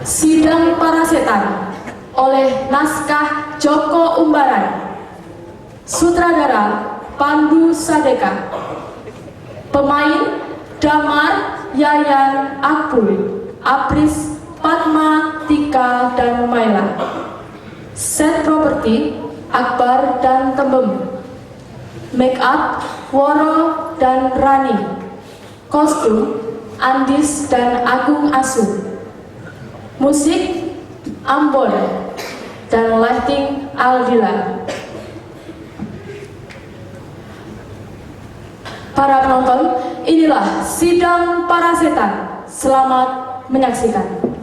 Sidang Para Setan oleh naskah Joko Umbaran, sutradara Pandu Sadeka, pemain Damar, Yayan, Akpul, Apris, Padma, Tika, dan Maila. Set properti Akbar dan Tembem. Make up Woro dan Rani. Kostum Andis dan Agung Asu. Musik Ambon dan lighting Aldila. Para penonton, inilah Sidang Para Setan. Selamat menyaksikan.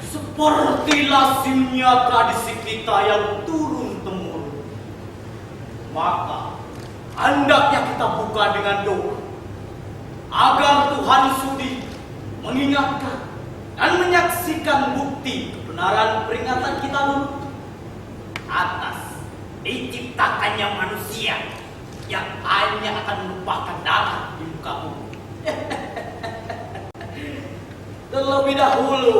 Seperti lazimnya tradisi kita yang turun-temurun, maka hendaknya kita buka dengan doa agar Tuhan sudi mengingatkan dan menyaksikan bukti kebenaran peringatan kita dulu atas diciptakannya manusia yang hanya akan menumpahkan darah di muka bumi. Terlebih dahulu,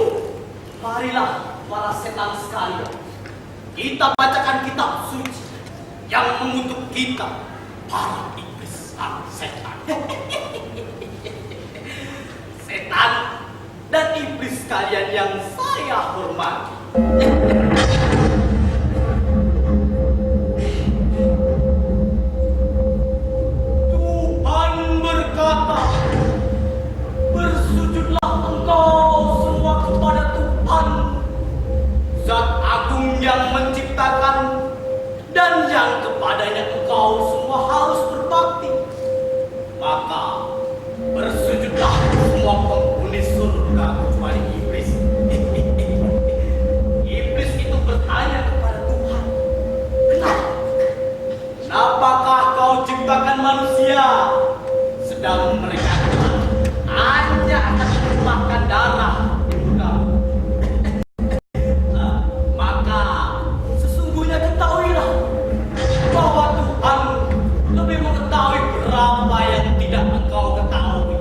marilah para setan sekalian, kita bacakan kitab suci yang mengutuk kita, para iblis dan setan. Setan dan iblis sekalian yang saya hormati. Tuhan berkata, bersujudlah engkau semua kepada Tuhan, Zat Agung yang menciptakan dan yang kepadanya engkau semua harus berbakti. Maka bersujudlah semua penghuni surga kecuali iblis. Iblis itu bertanya kepada Tuhan, kenapakah kau ciptakan manusia sedang mereka hanya akan menumpahkan darah di muka? Maka sesungguhnya ketahuilah bahwa Tuhan lebih mengetahui berapa yang tidak engkau ketahui.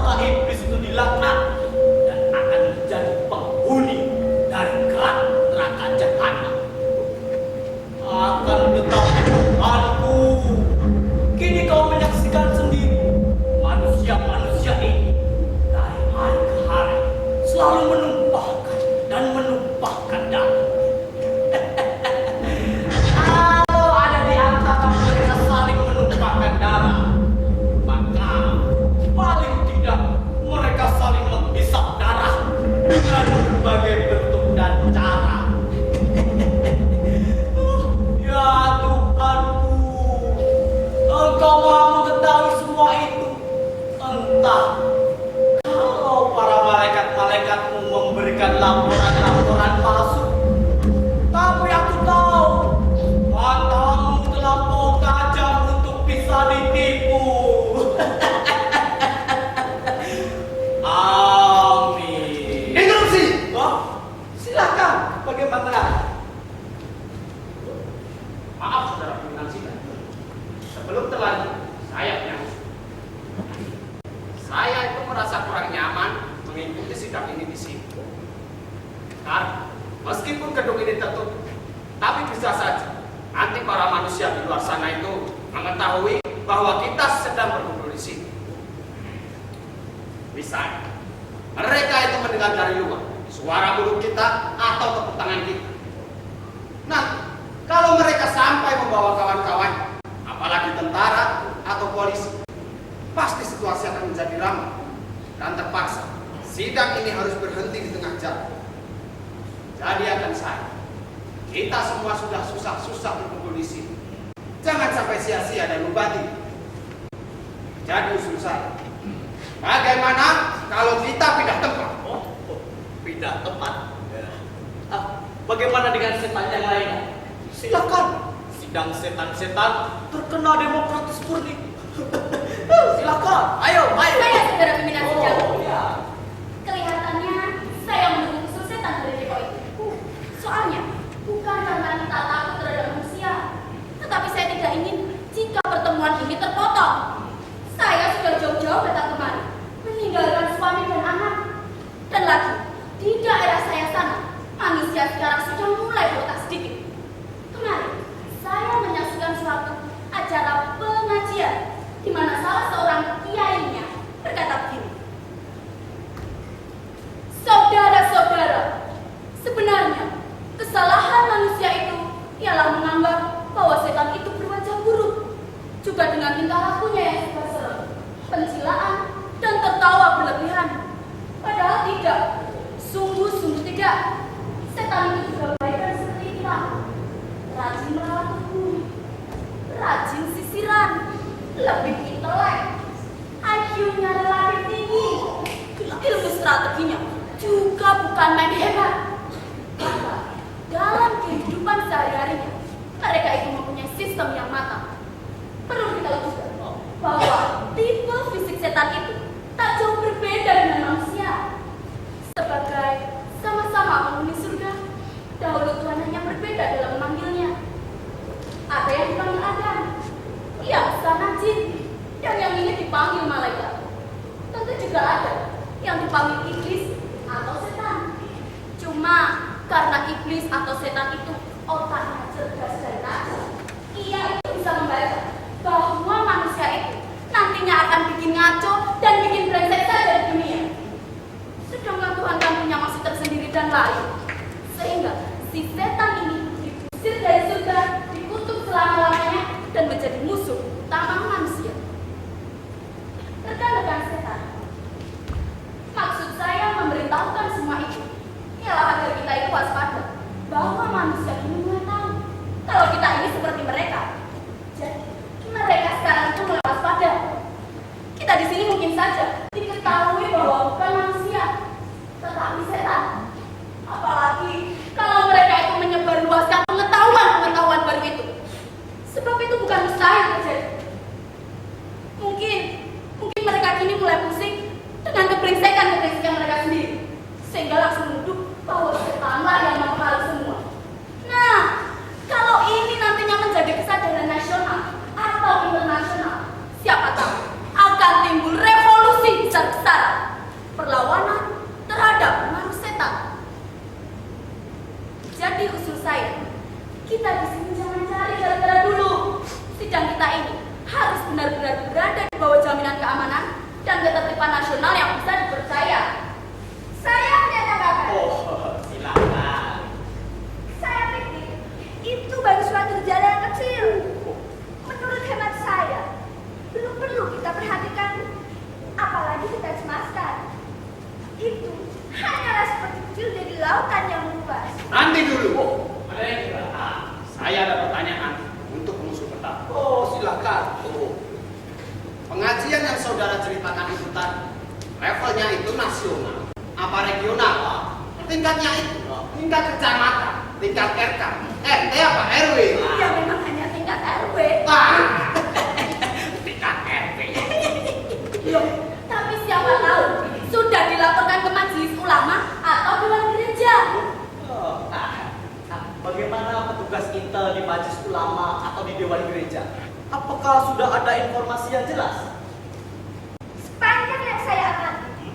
Para iblis itu dilaknat dan akan menjadi penghuni dari kerak neraka jahanam. Akan tetapi Tuhanku, kini kau menyaksikan sendiri manusia-manusia ini dari hari ke hari selalu menumpahkan dan menumpahkan darah. Kalau ada di antara mereka saling menumpahkan darah, maka engkau maha mengetahui semua itu? Entah kalau para malaikat-malaikatmu memberikan laporan-laporan palsu. Tapi aku tahu matamu terlampau tajam untuk bisa ditipu. Amin. Interupsi. Oh, silakan. Bagaimana? Maaf saudara pimpinan sidang. Sebelum terlanjut, saya menyangka. Saya itu merasa kurang nyaman mengikuti sidang ini di sini. Karena meskipun gedung ini tertutup, tapi bisa saja nanti para manusia di luar sana itu mengetahui bahwa kita sedang berkumpul di sini. Misalnya, mereka itu mendengar dari luar suara mulut kita atau tepuk tangan kita. Nah, kalau mereka sampai membawa kawan-kawan, apalagi tentara atau polisi, pasti situasi akan menjadi ramai dan terpaksa sidang ini harus berhenti di tengah jalan. Jadi akan saya, kita semua sudah susah-susah berkumpul di sini. Jangan sampai sia-sia dan mubazir. Jadi usul saya, bagaimana kalau kita pindah tempat? Pindah tempat. Bagaimana dengan setan yang lainnya? Silakan. Sidang setan-setan terkena demokratis murni. Silakan. Ayo. Saya segera pimpinan sidang. Ya. Kelihatannya saya mendukung usul setan dari Deko itu. Soalnya bukan karena kita takut terhadap manusia, tetapi saya tidak ingin jika pertemuan ini terpotong. Saya sudah jauh-jauh datang kemari, meninggalkan suami dan anak. Dan lagi, di daerah saya sana, manusia sekarang sudah mulai botak sedikit. Kemarin, saya menyaksikan suatu acara pengajian di mana salah seorang kiainya berkata begini. Saudara-saudara, sebenarnya kesalahan manusia itu ialah menganggap bahwa setan itu berwajah buruk, juga dengan tingkah lakunya yang suka serem, pencilaan, dan tertawa berlebihan. Padahal tidak, sungguh-sungguh tidak. Setan itu juga baik dan seperti kita, rajin merawat tubuh, rajin sisiran, lebih intelek, IQ-nya relatif tinggi, ilmu strateginya juga bukan main hebat. Bahkan dalam kehidupan sehari-harinya, mereka itu mempunyai sistem yang matang. Perlu kita juga bahwa tipe fisik setan itu tak jauh berbeda dengan manusia. Sebagai sama-sama penghuni surga, dahulu Tuhan hanya berbeda dalam memanggilnya. Ada yang dipanggil Adam, yang sana jin, dan yang ingin dipanggil malaikat. Tentu juga ada yang dipanggil iblis atau setan. Cuma karena iblis atau setan itu otaknya cerdas dan tajam, ia itu bisa membayangkan bahwa manusia itu nantinya akan bikin ngaco dan bikin brengsek saja di dunia. Sedangkan Tuhan kan punya maksud tersendiri dan lain. Sehingga si setan ini diusir dari surga, dikutuk selama-lamanya, dan menjadi musuh utama manusia. Rekan-rekan setan, maksud saya memberitahukan semua itu ialah agar kita itu waspada bahwa manusia ini mulai tahu kalau kita ini seperti mereka. Jadi mereka sekarang itu mulai waspada. Kita di sini mungkin saja diketahui bahwa bukan manusia, tetapi setan. Apalagi kalau mereka itu menyebarluaskan pengetahuan baru itu. Sebab itu bukan mustahil terjadi. Mungkin mereka kini mulai pusing dengan kebrengsekan mereka sendiri, sehingga langsung menuduh bahwa setanlah yang mempengaruhi semua. Nah, kalau ini nantinya menjadi kesadaran nasional atau internasional, siapa tahu akan timbul revolusi besar-besaran, perlawanan terhadap pengaruh setan. Jadi usul saya, kita di sini jangan cari gara-gara dulu. Sidang kita ini harus benar-benar berada di bawah jaminan keamanan dan ketertiban nasional yang bisa dipercaya. Saya menyatakan. Silakan. Saya pikir itu baru suatu gejala yang kecil. Menurut hemat saya, belum perlu kita perhatikan, apalagi kita cemaskan. Itu hanyalah seperti kecil dari lautan yang luas. Nanti dulu. Saya ada pertanyaan untuk musuh pertama. Silakan. pengajian yang saudara ceritakan itu tadi, levelnya itu nasional, apa regional, tingkatnya itu, tingkat kecamatan, tingkat RK, RT apa RW? Ya memang hanya tingkat RW. Ah, tingkat RW. Loh, tapi siapa tahu sudah dilaporkan ke majelis ulama atau dewan gereja. Bagaimana petugas intel di majelis ulama atau di dewan gereja? Apakah sudah ada informasi yang jelas? Sepanjang yang saya amati,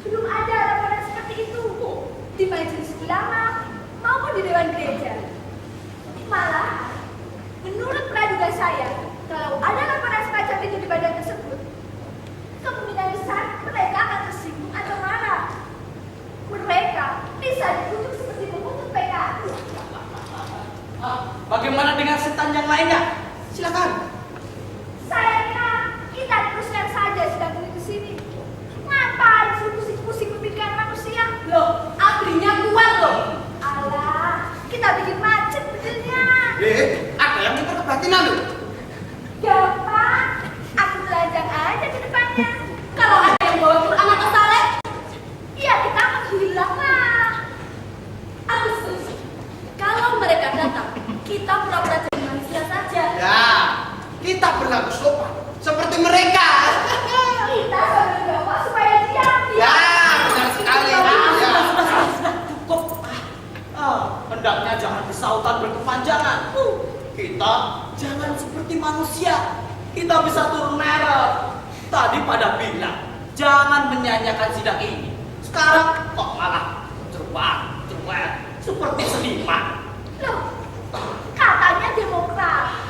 belum ada laporan seperti itu di majelis ulama maupun di dewan gereja. Malah, menurut praduga saya, kalau ada laporan semacam itu di badan tersebut, kemungkinan besar mereka akan tersinggung atau marah. Mereka bisa dikutuk seperti mengutuk PKI. Bagaimana dengan setan yang lainnya? Silakan. Saya kira kita teruskan saja sedang di sini. Ngapain pusing-pusing pemikiran manusia? Loh, abrinya kuat loh. Alah, kita bikin macet betulnya. Ada yang minta kebatinan loh. Gampang, aku telanjang aja ke depannya. Kalau ada yang bawa Quran atau saleh, ya kita akan hilang lah. Aku setuju. Kalau mereka datang, kita pura-pura jadi manusia saja. Ya, kita berlaku sopan seperti mereka. Kita sambil doa supaya diam. Ya, benar sekali. Ya. Sudah cukup. Hendaknya jangan kesautan berkepanjangan. Kita jangan seperti manusia. Kita bisa turun merah. Tadi pada bilang jangan menyanyiakan sidang ini. Sekarang kok malah cerewet seperti seniman. Loh, katanya demokratis.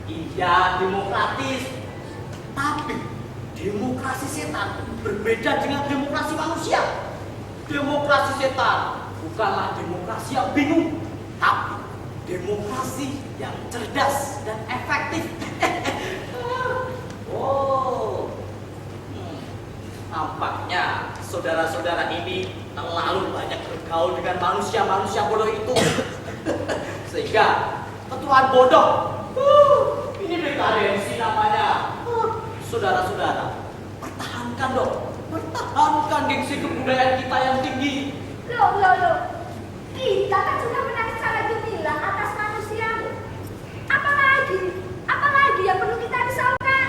Iya, demokratis. Tapi demokrasi setan berbeda dengan demokrasi manusia. Demokrasi setan bukanlah demokrasi yang bingung, tapi demokrasi yang cerdas dan efektif. Nampaknya saudara-saudara ini terlalu banyak bergaul dengan manusia-manusia bodoh itu. Sehingga ketuaan bodoh. Ini dekadensi namanya. Saudara-saudara, pertahankan dong. Pertahankan gengsi kebudayaan kita yang tinggi. Loh. Kita kan sudah menangis sangat gemilang atas manusia. Apalagi yang perlu kita risaukan?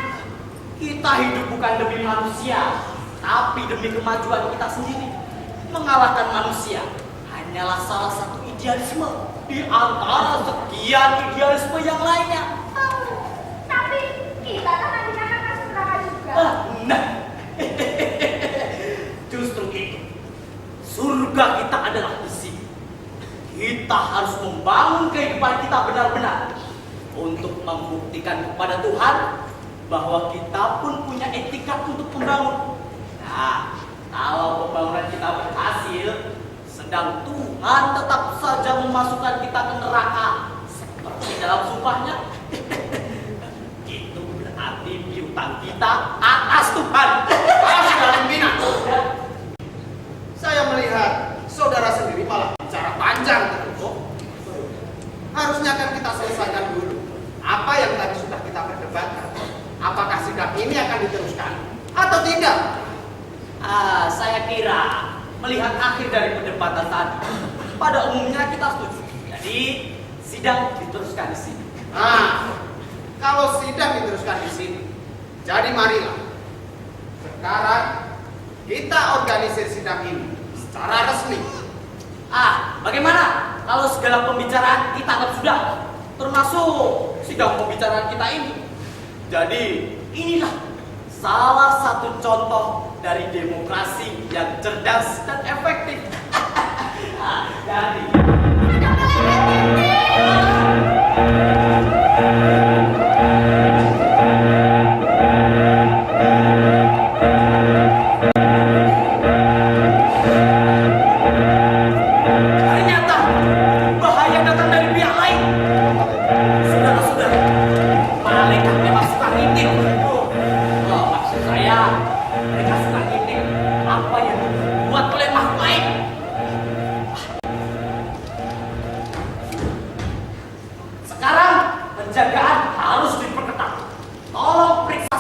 Kita hidup bukan demi manusia, tapi demi kemajuan kita sendiri. Mengalahkan manusia hanyalah salah satu idealisme di antara sekian idealisme yang lainnya. Tapi kita kan nantinya akan masuk neraka juga. Nah, justru itu. Surga kita adalah di sini. Kita harus membangun kehidupan kita benar-benar untuk membuktikan kepada Tuhan bahwa kita pun punya etika untuk membangun. Nah, kalau pembangunan kita berhasil, sedang Tuhan tetap saja memasukkan kita ke neraka seperti dalam sumpahnya. Itu berarti piutang kita atas Tuhan. Sudah pimpinan. Saya melihat saudara sendiri malah bicara panjang terus. Harusnya kan kita selesaikan dulu apa yang tadi sudah kita perdebatkan. Apakah sidang ini akan diteruskan atau tidak? Saya kira melihat akhir dari perdebatan tadi, pada umumnya kita setuju. Jadi sidang diteruskan di sini. Kalau sidang diteruskan di sini, jadi marilah sekarang kita organisir sidang ini secara resmi. Bagaimana kalau segala pembicaraan kita anggap sudah, termasuk sidang pembicaraan kita ini? Jadi inilah salah satu contoh dari demokrasi yang cerdas dan efektif. Jadi ternyata bahaya datang dari pihak lain. Saudara-saudara, malaikat memang suka ngintip. Maksud saya, mereka suka ngintip apa yang dibuat oleh makhluk lain. Sekarang penjagaan harus diperketat. Tolong periksa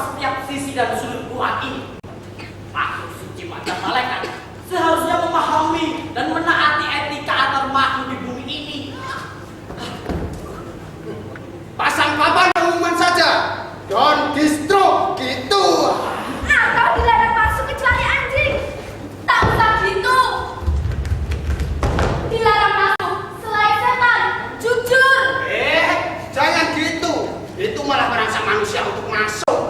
manusia untuk masuk